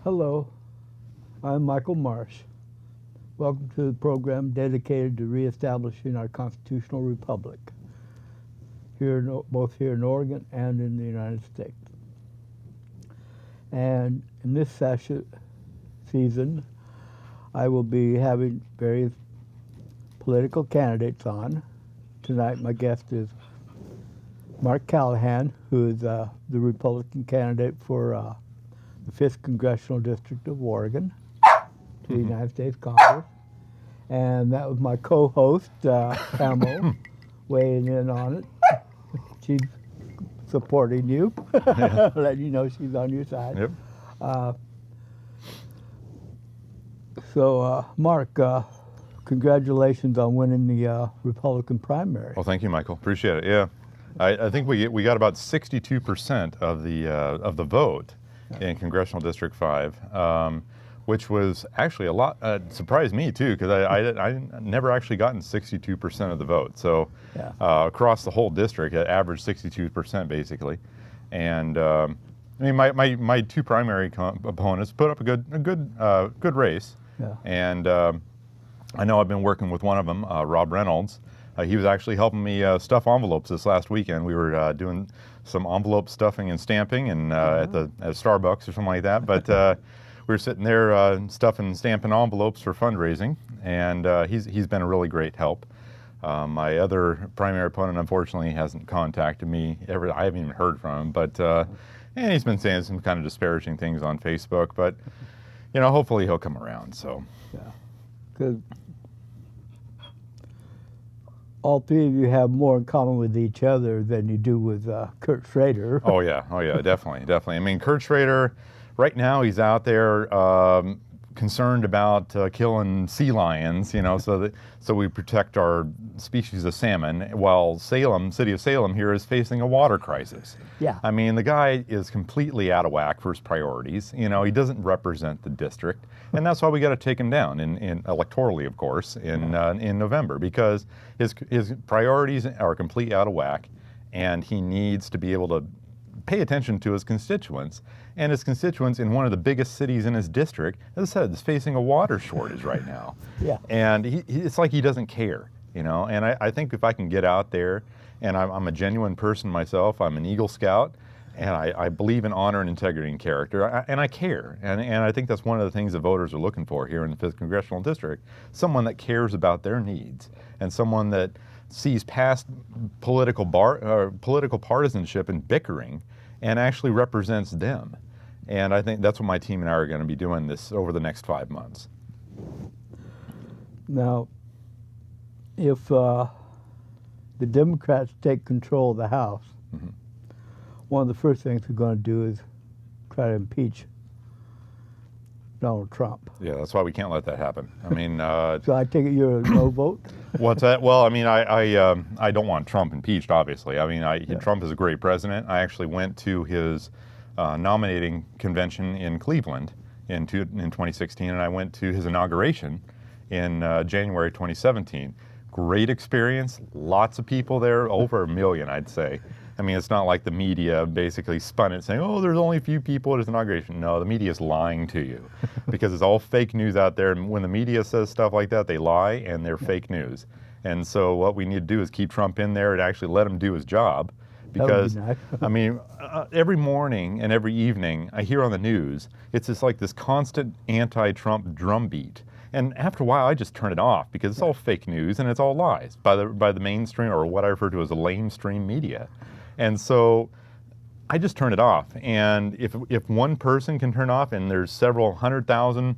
Hello, I'm Michael Marsh. Welcome to the program dedicated to reestablishing our constitutional republic, both here in Oregon and in the United States. And in this season, I will be having various political candidates on. Tonight my guest is Mark Callahan, who is the Republican candidate for the 5th Congressional District of Oregon to the United States Congress. And that was my co-host, Pamela, weighing in on it. She's supporting you, letting you know she's on your side. Yep. Mark, congratulations on winning the Republican primary. Well, thank you, Michael. Appreciate it. Yeah, I think we got about 62% of the vote in Congressional District 5, which was actually a lot. Surprised me too, because I never actually gotten 62% of the vote. So across the whole district, it averaged 62% basically. And I mean, my two primary opponents put up a good race. Yeah. And I know I've been working with one of them, Rob Reynolds. He was actually helping me stuff envelopes this last weekend. We were doing some envelope stuffing and stamping and at Starbucks or something like that. But we were sitting there stuffing and stamping envelopes for fundraising, and he's been a really great help. My other primary opponent, unfortunately, hasn't contacted me ever. I haven't even heard from him, but and he's been saying some kind of disparaging things on Facebook. But you know, hopefully he'll come around. So yeah, because all three of you have more in common with each other than you do with Kurt Schrader. Oh yeah, definitely. I mean, Kurt Schrader, right now he's out there concerned about killing sea lions, you know, so we protect our species of salmon, while city of Salem here is facing a water crisis. Yeah. I mean, the guy is completely out of whack for his priorities. You know, he doesn't represent the district, and that's why we got to take him down in electorally, of course, in November, because his priorities are completely out of whack, and he needs to be able to pay attention to his constituents. And his constituents in one of the biggest cities in his district, as I said, is facing a water shortage right now. Yeah. And it's like he doesn't care, you know. And I think if I can get out there, and I'm a genuine person myself, I'm an Eagle Scout, and I believe in honor and integrity and character, and I care. And I think that's one of the things that voters are looking for here in the 5th Congressional District, someone that cares about their needs, and someone that sees past political partisanship and bickering and actually represents them. And I think that's what my team and I are going to be doing this over the next 5 months. Now, if the Democrats take control of the House, one of the first things we're going to do is try to impeach Donald Trump. Yeah, that's why we can't let that happen. I mean, so I take it you're a no vote? What's that? Well, I mean, I don't want Trump impeached, obviously. I mean, Trump is a great president. I actually went to his nominating convention in Cleveland in 2016, and I went to his inauguration in January 2017. Great experience, lots of people there, over 1 million, I'd say. I mean, it's not like the media basically spun it saying, oh, there's only a few people at his inauguration. No, the media is lying to you because it's all fake news out there. And when the media says stuff like that, they lie and they're fake news. And so what we need to do is keep Trump in there and actually let him do his job. Because, nice. I mean, every morning and every evening I hear on the news, it's just like this constant anti-Trump drumbeat. And after a while, I just turn it off because it's all fake news and it's all lies by the mainstream, or what I refer to as the lamestream media. And so I just turn it off. And if one person can turn off, and there's several 100,000,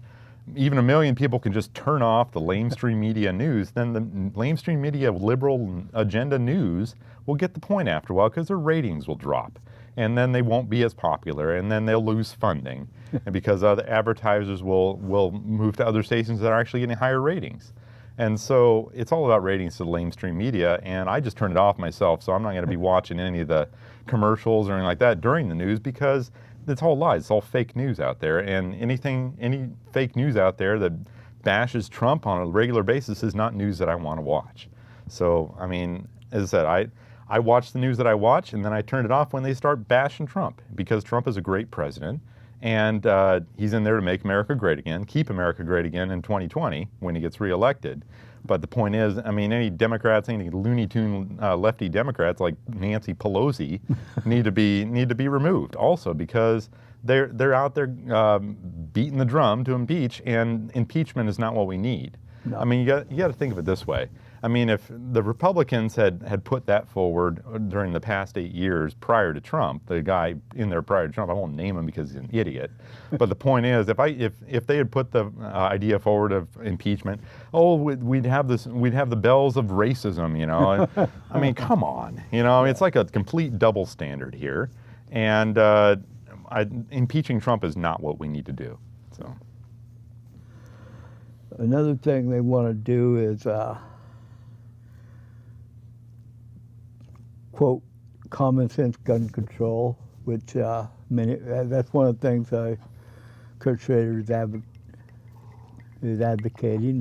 even 1 million people can just turn off the lamestream media news, then the lamestream media liberal agenda news will get the point after a while, because their ratings will drop. and then they won't be as popular, and then they'll lose funding, and because other advertisers will move to other stations that are actually getting higher ratings. And so it's all about ratings to the lamestream media, and I just turned it off myself, so I'm not going to be watching any of the commercials or anything like that during the news, because it's all lies, it's all fake news out there, and any fake news out there that bashes Trump on a regular basis is not news that I want to watch. So, I mean, as I said, I watch the news that I watch, and then I turn it off when they start bashing Trump, because Trump is a great president, and he's in there to make America great again, keep America great again in 2020 when he gets reelected. But the point is, I mean, any Democrats, any Looney Tune lefty Democrats like Nancy Pelosi need to be removed also, because they're out there beating the drum to impeach, and impeachment is not what we need. No. I mean, you got to think of it this way. I mean, if the Republicans had put that forward during the past 8 years prior to Trump, the guy in there prior to Trump, I won't name him because he's an idiot, but the point is, if they had put the idea forward of impeachment, we'd have the bells of racism, you know. I mean, come on, you know, it's like a complete double standard here, and impeaching Trump is not what we need to do. So another thing they want to do is quote, common sense gun control, which that's one of the things Kurt Schrader is advocating.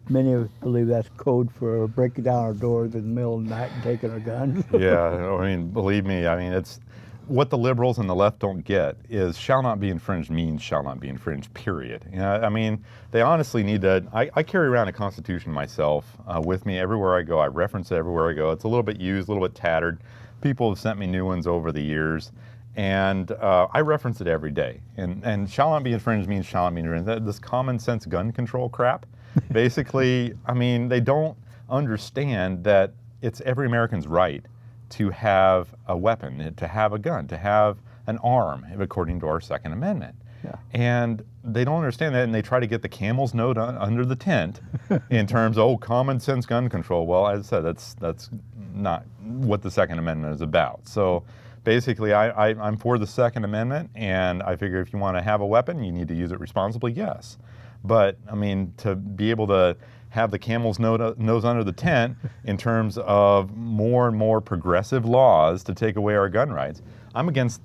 Many of us believe that's code for breaking down our doors in the middle of the night and taking our guns. Yeah, I mean, believe me, I mean, it's what the liberals and the left don't get is shall not be infringed means shall not be infringed, period. You know, I mean, they honestly need to, I carry around a Constitution myself with me everywhere I go. I reference it everywhere I go. It's a little bit used, a little bit tattered. People have sent me new ones over the years, and I reference it every day. And shall not be infringed means shall not be infringed. This common sense gun control crap, basically, I mean, they don't understand that it's every American's right to have a weapon, to have a gun, to have an arm, according to our Second Amendment. Yeah. And they don't understand that, and they try to get the camel's note under the tent in terms of, common sense gun control. Well, as I said, that's not what the Second Amendment is about. So basically, I'm for the Second Amendment, and I figure if you want to have a weapon, you need to use it responsibly, yes. But, I mean, to be able to have the camel's nose under the tent in terms of more and more progressive laws to take away our gun rights. I'm against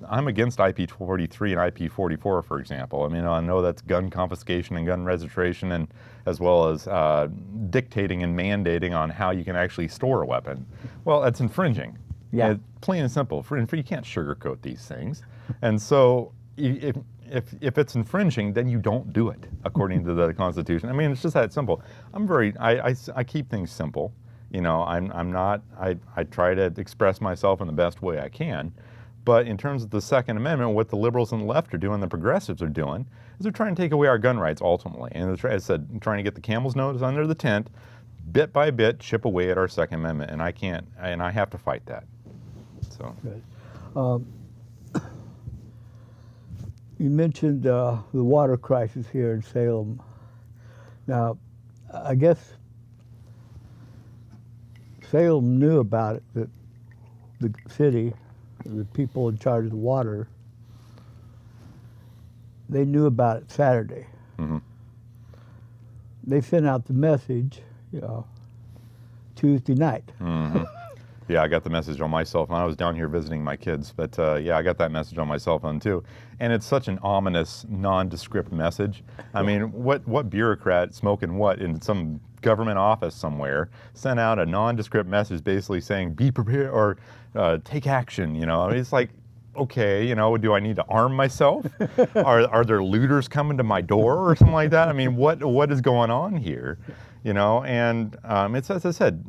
IP 43 and IP 44, for example. I mean, I know that's gun confiscation and gun registration, and as well as dictating and mandating on how you can actually store a weapon. Well, that's infringing. Yeah. It's plain and simple. You can't sugarcoat these things. And so if it's infringing, then you don't do it, according to the Constitution. I mean, it's just that simple. I keep things simple. You know, I try to express myself in the best way I can. But in terms of the Second Amendment, what the liberals and the left are doing, the progressives are doing, is they're trying to take away our gun rights ultimately. And as I said, trying to get the camel's nose under the tent, bit by bit, chip away at our Second Amendment. And I have to fight that. So. Good. You mentioned the water crisis here in Salem. Now, I guess Salem knew about it, that the city, the people in charge of the water, they knew about it Saturday. Mm-hmm. They sent out the message, Tuesday night. Mm-hmm. Yeah, I got the message on my cell phone. I was down here visiting my kids, but yeah, I got that message on my cell phone too. And it's such an ominous, nondescript message. I mean, what bureaucrat smoking what in some government office somewhere sent out a nondescript message basically saying, be prepared or take action, you know? I mean, it's like, okay, you know, do I need to arm myself? Are there looters coming to my door or something like that? I mean, what is going on here? You know, and it's, as I said,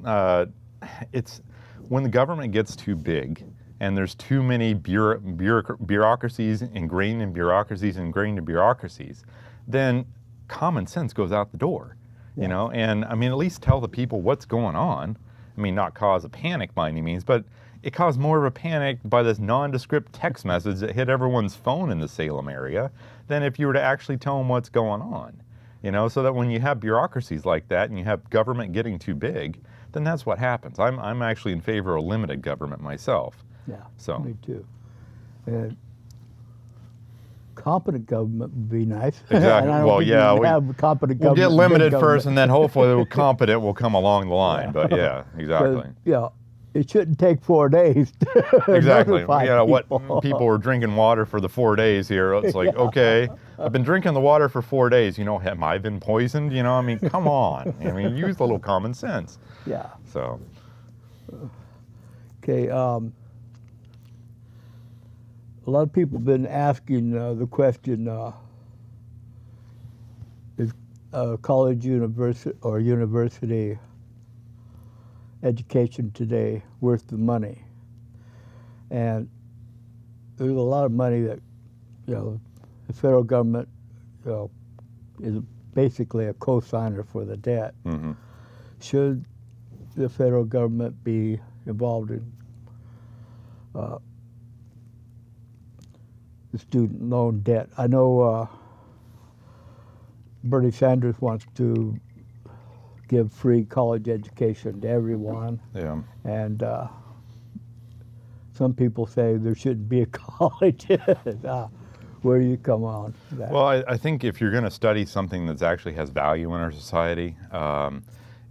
it's, when the government gets too big and there's too many bureaucracies ingrained in bureaucracies, then common sense goes out the door, you know? And I mean, at least tell the people what's going on. I mean, not cause a panic by any means, but it caused more of a panic by this nondescript text message that hit everyone's phone in the Salem area than if you were to actually tell them what's going on, you know? So that when you have bureaucracies like that and you have government getting too big, then that's what happens. I'm actually in favor of limited government myself. Yeah, so. me too. And competent government would be nice. Exactly. And I don't Well, think yeah, we have competent we'll government. get big limited government. first, and then hopefully the competent will come along the line. But yeah, 'Cause, exactly. yeah, it shouldn't take 4 days to Exactly. notify Yeah, what people. people were drinking water for the 4 days here. It's like, Yeah. okay, I've been drinking the water for 4 days. You know, have I been poisoned? You know, I mean, come on. I mean, use a little common sense. Yeah. So, Okay. A lot of people have been asking the question: is college, university education today worth the money? And there's a lot of money that, the federal government, is basically a co-signer for the debt. mm-hmm. Should the federal government be involved in the student loan debt? I know Bernie Sanders wants to give free college education to everyone, Yeah. and some people say there shouldn't be a college. Where do you come on that? Well, I think if you're going to study something that actually has value in our society,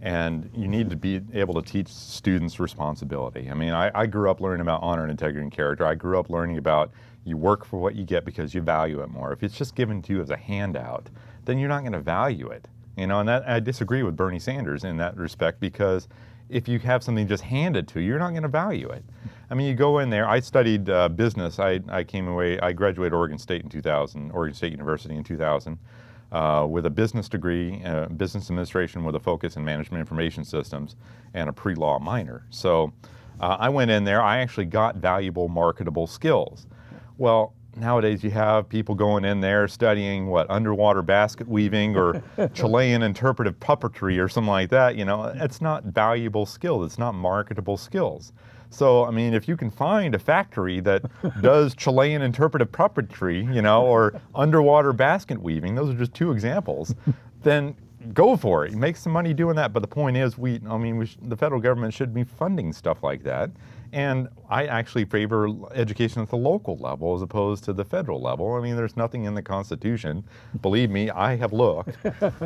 and you need to be able to teach students responsibility. I mean, I grew up learning about honor and integrity and character. I grew up learning about you work for what you get because you value it more. If it's just given to you as a handout, then you're not going to value it. You know, and that I disagree with Bernie Sanders in that respect, because if you have something just handed to you, you're not going to value it. I mean, you go in there. I studied business. I graduated Oregon State in 2000, Oregon State University in 2000, with a business degree, business administration with a focus in management information systems, and a pre-law minor. So I went in there. I actually got valuable, marketable skills. Well, nowadays you have people going in there studying underwater basket weaving or Chilean interpretive puppetry or something like that. You know, it's not valuable skills. It's not marketable skills. So, I mean, if you can find a factory that does Chilean interpretive puppetry, you know, or underwater basket weaving, those are just two examples, then go for it. Make some money doing that. But the point is, the federal government should be funding stuff like that. And I actually favor education at the local level as opposed to the federal level. I mean, there's nothing in the Constitution, believe me, I have looked,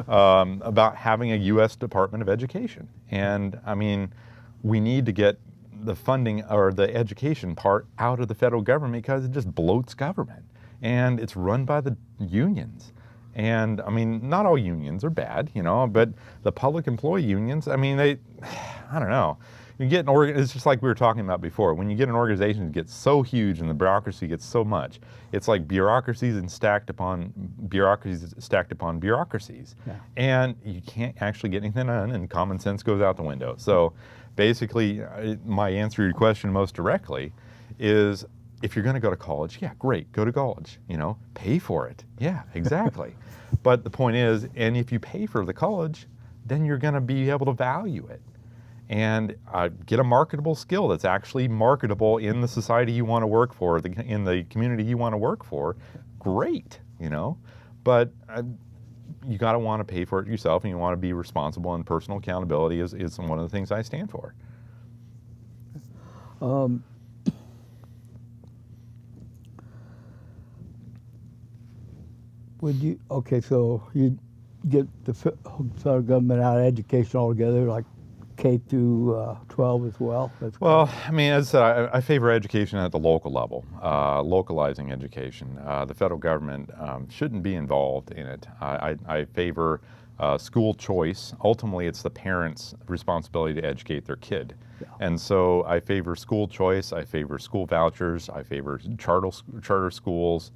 about having a U.S. Department of Education. And I mean, we need to get the funding or the education part out of the federal government because it just bloats government. And it's run by the unions. And I mean, not all unions are bad, you know, but the public employee unions, I mean, I don't know. You get it's just like we were talking about before. When you get an organization that gets so huge and the bureaucracy gets so much, it's like bureaucracies stacked upon bureaucracies. Yeah. And you can't actually get anything done, and common sense goes out the window. So basically, my answer to your question most directly is, if you're going to go to college, yeah, great, go to college, you know, pay for it. Yeah, exactly. But the point is, and if you pay for the college, then you're going to be able to value it. And get a marketable skill that's actually marketable in the society you want to work for, in the community you want to work for. Great, you know, but you got to want to pay for it yourself, and you want to be responsible, and personal accountability is one of the things I stand for. So you get the federal government out of education altogether, like K through 12 as well? Well, I mean, as I said, I favor education at the local level, localizing education. The federal government shouldn't be involved in it. I favor school choice. Ultimately, it's the parents' responsibility to educate their kid. Yeah. And so I favor school choice, I favor school vouchers, I favor charter schools.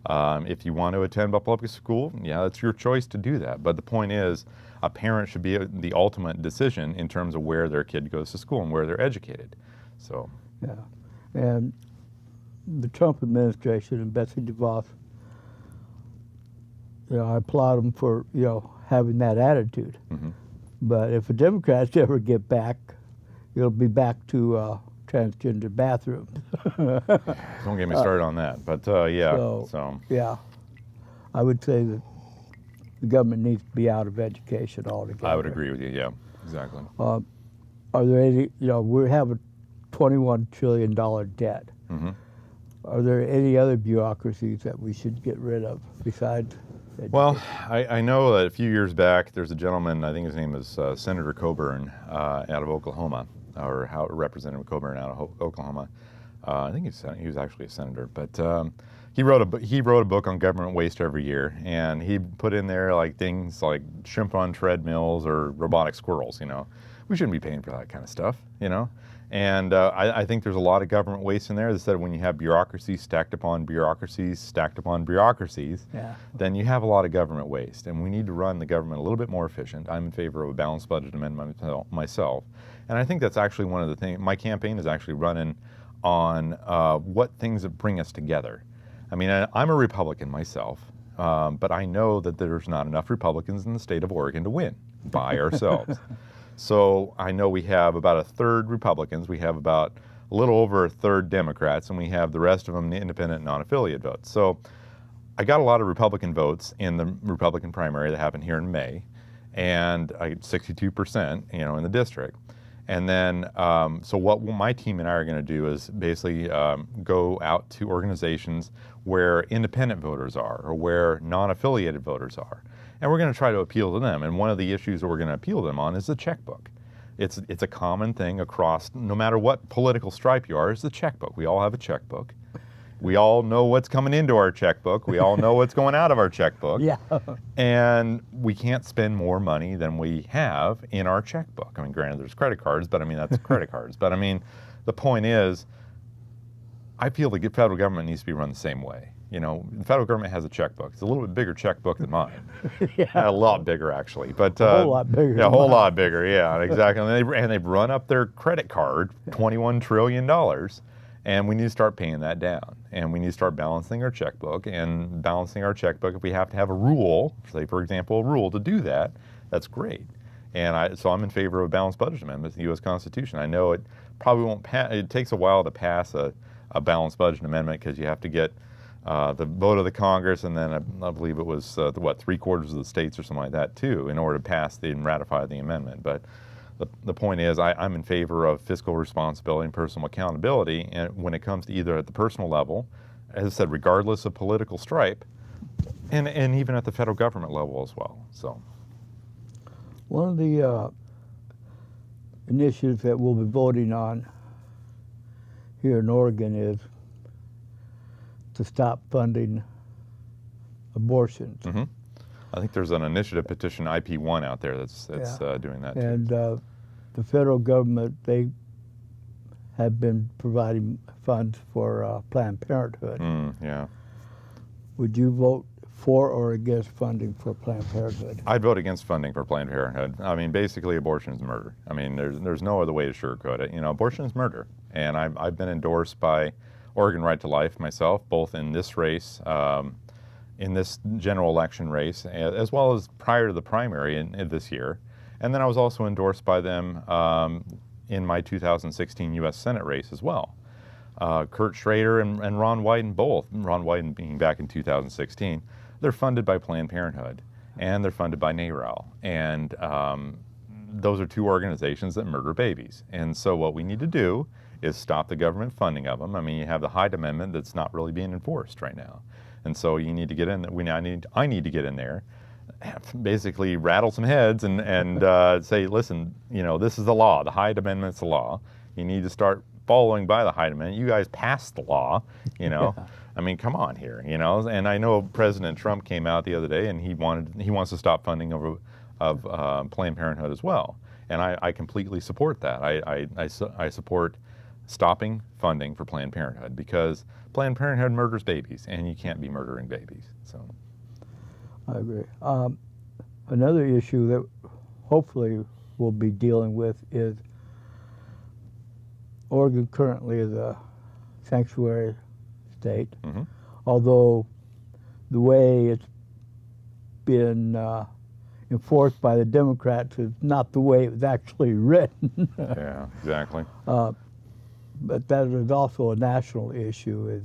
If you want to attend a public school, yeah, it's your choice to do that. But the point is, a parent should be the ultimate decision in terms of where their kid goes to school and where they're educated. So. Yeah, and the Trump administration and Betsy DeVos, I applaud them for having that attitude. Mm-hmm. But if the Democrats ever get back, it'll be back to transgender bathrooms. Don't get me started on that, but yeah. Yeah, I would say that the government needs to be out of education altogether. I would agree with you. Yeah, exactly. Are there any? We have a $21 trillion debt. Mm-hmm. Are there any other bureaucracies that we should get rid of besides education? Well, I know that a few years back, there's a gentleman, I think his name is Senator Coburn out of Oklahoma, or Representative Coburn out of Oklahoma. I think he was actually a senator, but he wrote a book on government waste every year, and he put in there like things like shrimp on treadmills or robotic squirrels. You know, we shouldn't be paying for that kind of stuff. You know, and I think there's a lot of government waste in there. That said, when you have bureaucracies stacked upon bureaucracies stacked upon bureaucracies, Yeah. then you have a lot of government waste, and we need to run the government a little bit more efficient. I'm in favor of a balanced budget amendment myself, and I think that's actually one of the things. My campaign is actually running on what things that bring us together. I mean, I'm a Republican myself, but I know that there's not enough Republicans in the state of Oregon to win by ourselves. So I know we have about a third Republicans, we have about a little over a third Democrats, and we have the rest of them independent and non-affiliate votes. So I got a lot of Republican votes in the Republican primary that happened here in May, and I get 62%, you know, in the district. And then, so what my team and I are going to do is basically go out to organizations where independent voters are or where non-affiliated voters are. And we're going to try to appeal to them. And one of the issues that we're going to appeal to them on is the checkbook. It's a common thing across, no matter what political stripe you are, is the checkbook. We all have a checkbook. We all know what's coming into our checkbook. We all know what's going out of our checkbook. Yeah. And we can't spend more money than we have in our checkbook. I mean, granted, there's credit cards, but I mean, that's credit cards. But I mean, the point is, I feel the federal government needs to be run the same way. You know, the federal government has a checkbook. It's a little bit bigger checkbook than mine. Yeah. A lot bigger, actually. But A whole lot bigger. Yeah, a whole lot bigger. Yeah, exactly. And they've run up their credit card $21 trillion. And we need to start paying that down. And we need to start balancing our checkbook. And balancing our checkbook, if we have to have a rule, say for example, a rule to do that, that's great. And so I'm in favor of a balanced budget amendment to the U.S. Constitution. I know it probably won't pass. It takes a while to pass a balanced budget amendment because you have to get the vote of the Congress, and then I believe it was 3/4 of the states or something like that too, in order to pass and ratify the amendment. But the point is, I'm in favor of fiscal responsibility and personal accountability, and when it comes to either at the personal level, as I said, regardless of political stripe, and even at the federal government level as well. So, one of the initiatives that we'll be voting on here in Oregon is to stop funding abortions. mm-hmm. I think there's an initiative petition IP1 out there that's doing that too. And the federal government, they have been providing funds for Planned Parenthood. Yeah. Would you vote for or against funding for Planned Parenthood? I'd vote against funding for Planned Parenthood. I mean, basically, abortion is murder. I mean, there's no other way to sugarcoat it. You know, abortion is murder, and I've been endorsed by Oregon Right to Life myself, both in this race, in this general election race, as well as prior to the primary in this year. And then I was also endorsed by them in my 2016 U.S. Senate race as well. Kurt Schrader and Ron Wyden both, Ron Wyden being back in 2016, they're funded by Planned Parenthood, and they're funded by NARAL. And those are two organizations that murder babies. And so what we need to do is stop the government funding of them. I mean, you have the Hyde Amendment that's not really being enforced right now. And so you need to get in, I need to get in there, basically rattle some heads and say, listen, you know, this is the law. The Hyde Amendment's the law. You need to start following by the Hyde Amendment. You guys passed the law, you know. Yeah. I mean, come on here, you know. And I know President Trump came out the other day and he wants to stop funding of Planned Parenthood as well. And I completely support that. I support stopping funding for Planned Parenthood because Planned Parenthood murders babies, and you can't be murdering babies. So, I agree. Another issue that hopefully we'll be dealing with is Oregon currently is a sanctuary state, mm-hmm. although the way it's been enforced by the Democrats is not the way it was actually written. Yeah, exactly. But that is also a national issue, is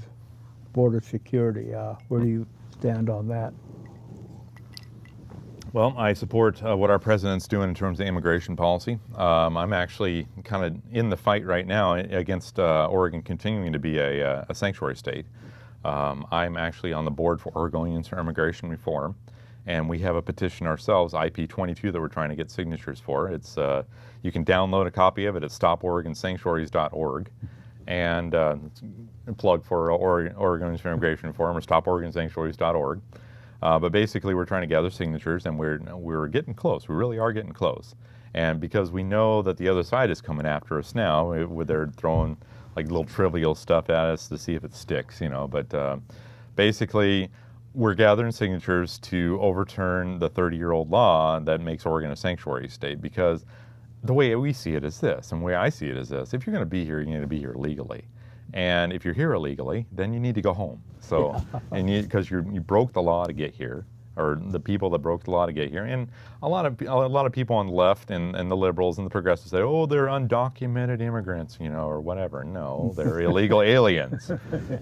border security. Where do you stand on that? Well, I support what our president's doing in terms of immigration policy. I'm actually kind of in the fight right now against Oregon continuing to be a sanctuary state. I'm actually on the board for Oregonians for Immigration Reform, and we have a petition ourselves, IP22, that we're trying to get signatures for. It's you can download a copy of it at stoporegonsanctuaries.org, and it's a plug for Oregonians for Immigration Reform or stoporegonsanctuaries.org. But basically, we're trying to gather signatures, and we're getting close. We really are getting close. And because we know that the other side is coming after us now, they're throwing like little trivial stuff at us to see if it sticks, you know. But basically, we're gathering signatures to overturn the 30-year-old law that makes Oregon a sanctuary state. Because the way we see it is this, and the way I see it is this: if you're going to be here, you need to be here legally. And if you're here illegally, then you need to go home. So, and because you broke the law to get here, or the people that broke the law to get here. And a lot of people on the left and the liberals and the progressives say, oh, they're undocumented immigrants, you know, or whatever. No, they're illegal aliens.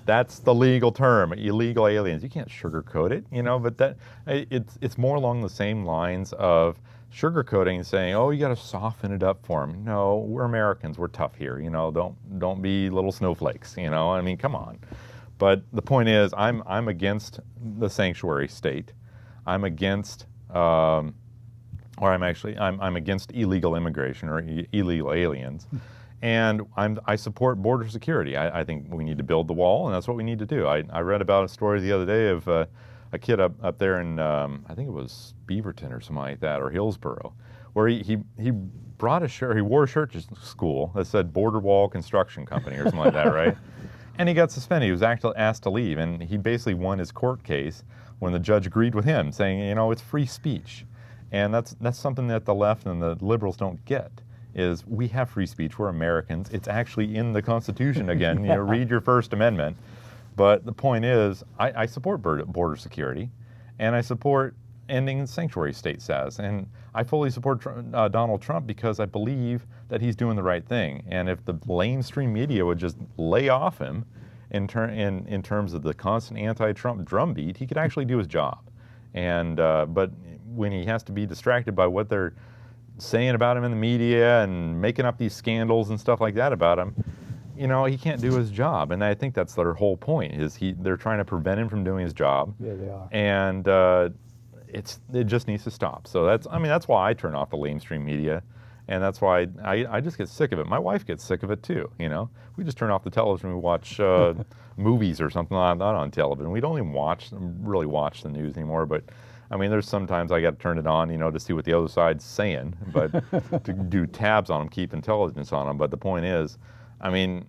That's the legal term, illegal aliens. You can't sugarcoat it, you know. But it's more along the same lines of sugarcoating and saying, oh, you got to soften it up for them. No, we're Americans. We're tough here. You know, don't be little snowflakes. You know, I mean, come on. But the point is, I'm against the sanctuary state. I'm against, I'm against illegal immigration or illegal aliens, and I support border security. I think we need to build the wall, and that's what we need to do. I read about a story the other day of a kid up there in I think it was Beaverton or something like that, or Hillsboro, where he brought a shirt. He wore a shirt to school that said Border Wall Construction Company or something like that, right? And he got suspended. He was asked to leave, and he basically won his court case when the judge agreed with him, saying, you know, it's free speech. And that's something that the left and the liberals don't get, is we have free speech. We're Americans. It's actually in the Constitution again. You know, read your First Amendment. But the point is, I support border security, and I support ending sanctuary state status. And I fully support Donald Trump because I believe that he's doing the right thing. And if the mainstream media would just lay off him in terms of the constant anti-Trump drumbeat, he could actually do his job. And but when he has to be distracted by what they're saying about him in the media and making up these scandals and stuff like that about him, you know, he can't do his job. And I think that's their whole point, is they're trying to prevent him from doing his job. Yeah, they are. And it just needs to stop. So that's why I turn off the mainstream media. And that's why I just get sick of it. My wife gets sick of it too, you know. We just turn off the television, we watch movies or something like that on television. We don't even really watch the news anymore. But I mean, there's sometimes I got to turn it on, you know, to see what the other side's saying, but to do tabs on them, keep intelligence on them. But the point is, I mean,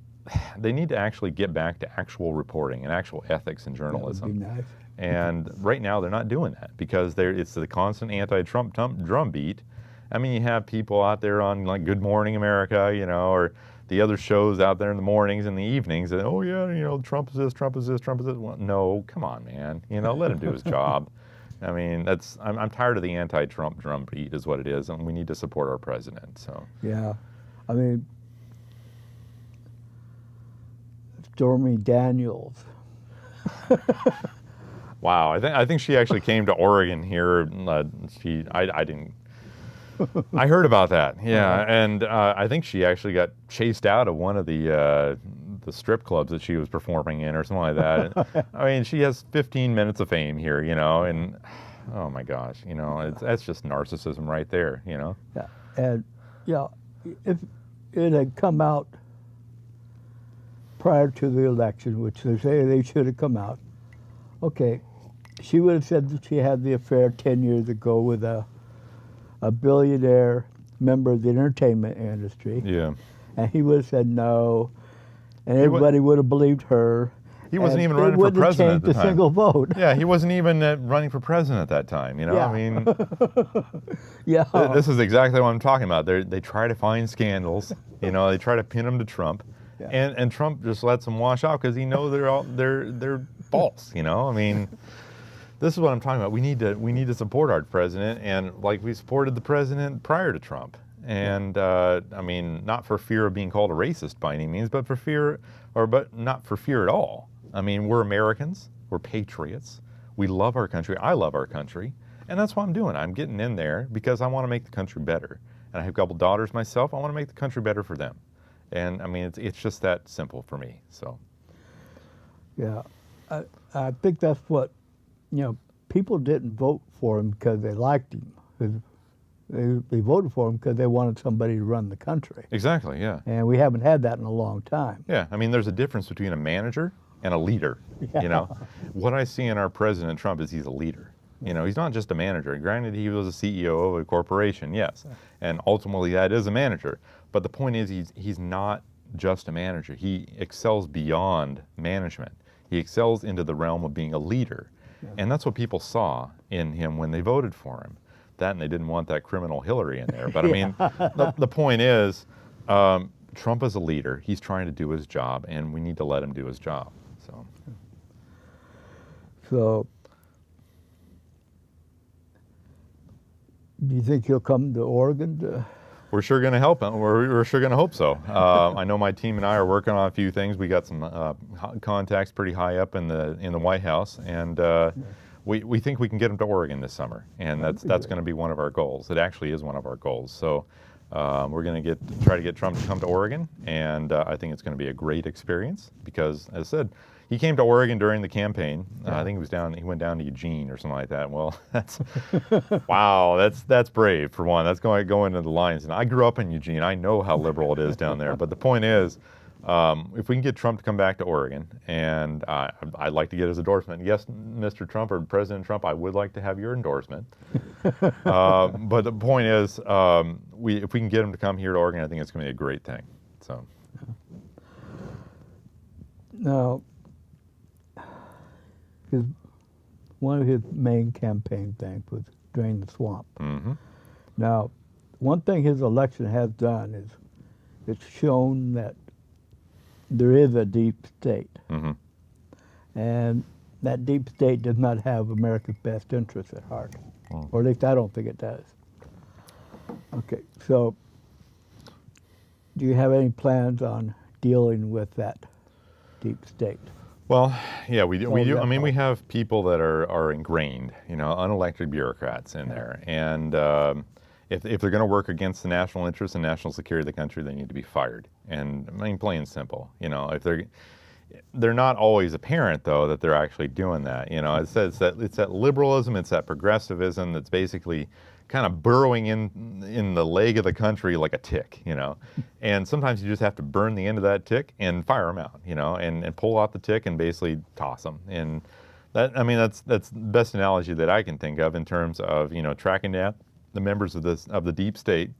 they need to actually get back to actual reporting and actual ethics in journalism. That would be nice. And right now they're not doing that because it's the constant anti-Trump drumbeat. I mean, you have people out there on like Good Morning America, you know, or the other shows out there in the mornings and the evenings, and oh yeah, you know, Trump is this, Trump is this, Trump is this. Well, no, come on, man, you know, let him do his job. I mean, I'm tired of the anti-Trump drumbeat, is what it is, and we need to support our president. So yeah, I mean, Stormy Daniels. Wow, I think she actually came to Oregon here. I didn't. I heard about that. Yeah, and I think she actually got chased out of one of the strip clubs that she was performing in, or something like that. I mean, she has 15 minutes of fame here, you know, and oh my gosh, you know, that's just narcissism right there, you know. Yeah, and yeah, if it had come out prior to the election, which they say they should have come out, okay, she would have said that she had the affair 10 years ago with a billionaire member of the entertainment industry. Yeah. And he would have said no, and everybody would have believed her. He wasn't even running for president at the time. It wouldn't have changed a single vote. Yeah, he wasn't even running for president at that time, you know? Yeah. I mean, yeah. This is exactly what I'm talking about. They try to find scandals, you know, they try to pin them to Trump. Yeah. And Trump just lets them wash out because he knows they're false, you know? I mean, this is what I'm talking about. We need to support our president, and like we supported the president prior to Trump. And I mean, not for fear of being called a racist by any means, but not for fear at all. I mean, we're Americans, we're patriots, we love our country. I love our country, And that's what I'm doing. I'm getting in there because I want to make the country better. And I have a couple daughters myself. I want to make the country better for them. And I mean, it's just that simple for me. So, Yeah, I think that's what, people didn't vote for him because they liked him. They voted for him because they wanted somebody to run the country. exactly, yeah. And we haven't had that in a long time. Yeah, I mean, there's a difference between a manager and a leader. Yeah. You know, what I see in our President Trump is he's a leader. You know, he's not just a manager. Granted, he was a CEO of a corporation, yes, and ultimately that is a manager. But the point is, he's not just a manager. He excels beyond management. He excels into the realm of being a leader, and that's what people saw in him when they voted for him. That, and they didn't want that criminal Hillary in there. But I mean, the point is, Trump is a leader. He's trying to do his job, and we need to let him do his job. So, do you think he'll come to Oregon? We're sure going to help him. We're sure going to hope so. I know my team and I are working on a few things. We got some contacts pretty high up in the White House, and we think we can get him to Oregon this summer, and that's going to be one of our goals. It actually is one of our goals. So we're going to try to get Trump to come to Oregon, and I think it's going to be a great experience because, as I said, he came to Oregon during the campaign. I think he went down to Eugene or something like that. Well, that's wow. That's brave for one. That's going into the lines. And I grew up in Eugene. I know how liberal it is down there. But the point is, if we can get Trump to come back to Oregon, and I'd like to get his endorsement. Yes, Mr. Trump or President Trump, I would like to have your endorsement. But the point is, if we can get him to come here to Oregon, I think it's going to be a great thing. So. Now, one of his main campaign things was drain the swamp. Mm-hmm. Now, one thing his election has done is it's shown that there is a deep state. Mm-hmm. And that deep state does not have America's best interests at heart. Mm. Or at least I don't think it does. Okay, so do you have any plans on dealing with that deep state? Well, yeah, we do. I mean, we part. have people that are ingrained, unelected bureaucrats in there, and if they're going to work against the national interest and national security of the country, they need to be fired. And I mean, plain and simple. If they're not always apparent though that they're actually doing that. It's that liberalism, it's that progressivism that's basically kind of burrowing in the leg of the country like a tick, and sometimes you just have to burn the end of that tick and fire them out, and pull out the tick and basically toss them. And that's the best analogy that I can think of in terms of tracking down the members of the deep state,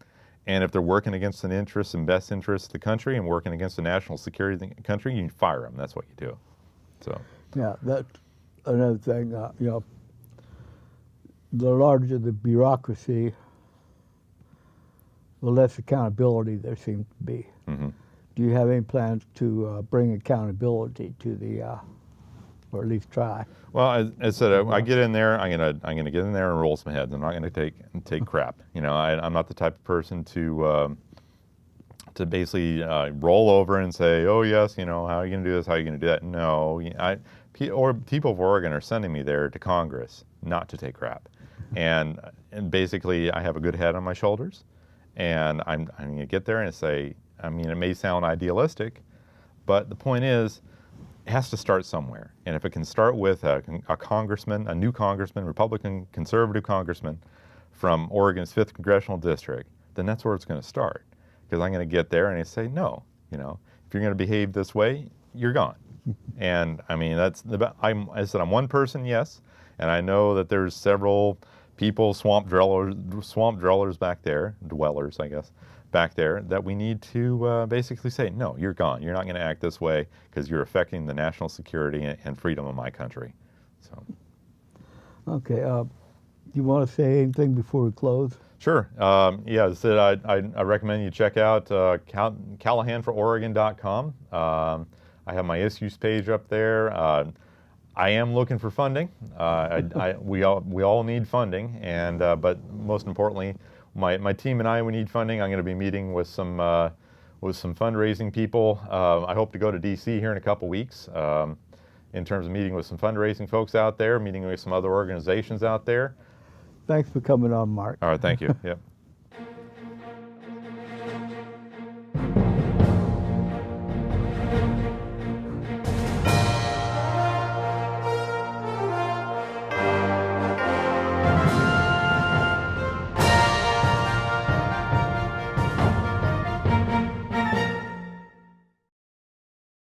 and if they're working against the interests and best interests of the country and working against the national security of the country, you fire them. That's what you do. So yeah, that's another thing. The larger the bureaucracy, the less accountability there seems to be. mm-hmm. Do you have any plans to bring accountability to the, or at least try? Well, as I said, I get in there. I'm gonna get in there and roll some heads. I'm not gonna take crap. I'm not the type of person to basically roll over and say, oh yes, how are you gonna do this? How are you gonna do that? No, people of Oregon are sending me there to Congress not to take crap. And basically, I have a good head on my shoulders, and I'm going to get there and say, it may sound idealistic, but the point is, it has to start somewhere. And if it can start with a congressman, a new congressman, Republican, conservative congressman from Oregon's 5th Congressional District, then that's where it's going to start. Because I'm going to get there and I say, no, if you're going to behave this way, you're gone. And I said, I'm one person, yes, and I know that there's several people, swamp dwellers back there, dwellers, I guess, back there, that we need to basically say, no, you're gone. You're not going to act this way because you're affecting the national security and freedom of my country. So. Okay. Do you want to say anything before we close? Sure. Yeah, as I said, I recommend you check out CallahanForOregon.com. I have my issues page up there. I am looking for funding. We all need funding, and but most importantly, my team and we need funding. I'm going to be meeting with some fundraising people. I hope to go to D.C. here in a couple weeks in terms of meeting with some fundraising folks out there, meeting with some other organizations out there. Thanks for coming on, Mark. All right, thank you. Yep.